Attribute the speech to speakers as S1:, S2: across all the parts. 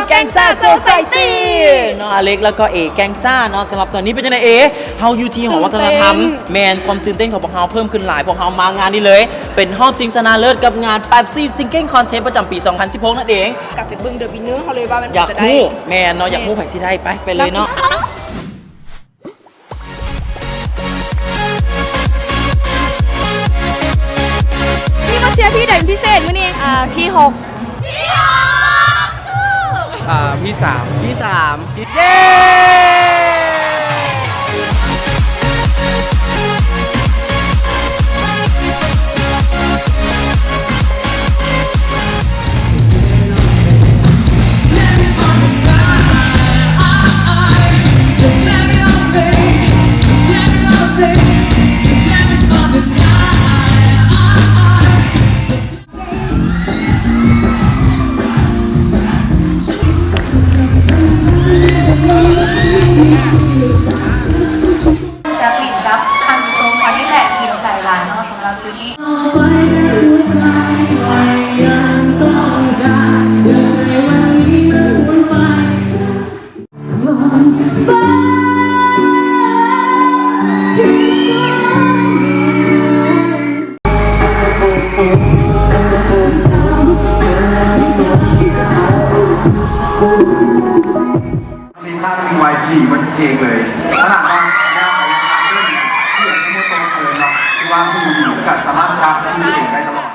S1: แกงซ่าโซไซตี้เนาะอเล็กแล้วก็เอแกงซ่าเนาะสำหรับตอนนี้เป็นจังได๋เอเฮาอยู่ที่หอวัฒนธรรมแม่นความตื่นเต้นของพวกเฮาเพิ่มขึ้นหลายพวกเฮามางานนี้เลยเป็นรอบชิงชนะเลิศกับงาน Pepsi Singing Contest ประจำปี 2016 นั่นเอง
S2: กลับไปเบิ่งเดอะวินเนอร์เฮาเลยว่ามัน
S1: อยาก
S2: จะได้
S1: ฮู้แม่นเนาะอยากฮู้ไผสิได้ไปเลยเนาะ
S2: พี่มาเชียร์ที่ใดเป็นพิเศษมื้อนี้พี่6
S3: พี่3
S1: เย้
S4: จะกลิ่นกับคันโซมอันนี้แหละกินใส่ร้านเนาะสำหรับจุดนี้
S5: ลิซ่าเป็นวายผีมันเองเลยขนาดว่าแนวของการเล่นเสียงที่ไม่ตรงเลยเนาะที่ว่าผู้หญิงก็สามารถจำที่เองได้ตลอด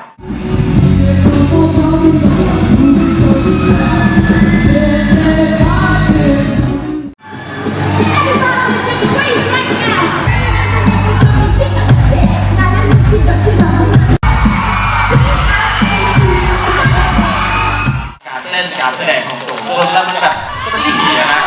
S6: การเล่นการแสดงของตัวคนแล้วมันจะแบบสลิงเหียนะ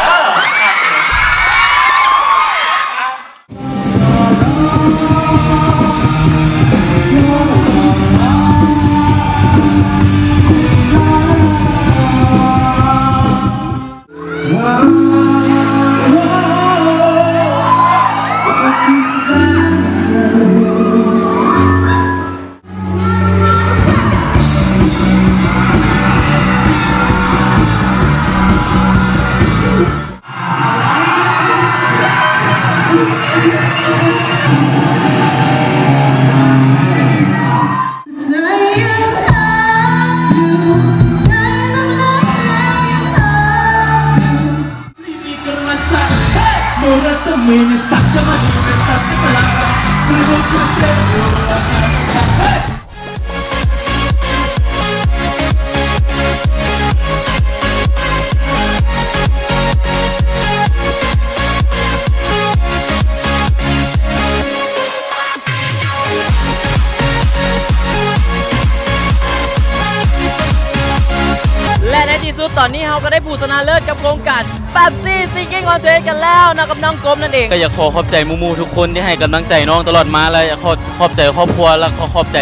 S1: และในที่สุดตอนนี้เราก็ได้ผู้ชนะเลิศกับโครงการ Pepsi Singing Contest กันแล้วนะกับน้องกบนั่นเองก็อยากขอบใจมูๆทุกคนที่ให้กำลังใจน้องตลอดมาและอยากขอบใจครอบครัวและขอบใจ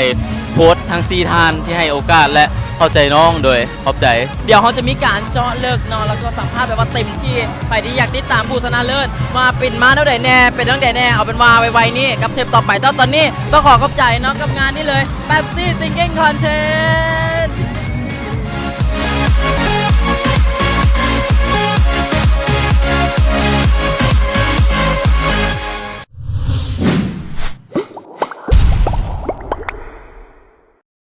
S1: โค้ชทั้ง4ท่านที่ให้โอกาสและเข้าใจน้องโดยขอบใจเดี๋ยวเขาจะมีการเจาะลึกเนาะแล้วก็สัมภาษณ์แบบว่าเต็มที่ใครที่อยากติดตามผู้ชนะเลิศมาเป็นมาเท่าใดแน่เป็นจังได๋แน่เอาเป็นว่าไวๆนี่กับเทปต่อไปตอนนี้ต้องขอบใจเนาะกับงานนี้เลย Pepsi Singing Contest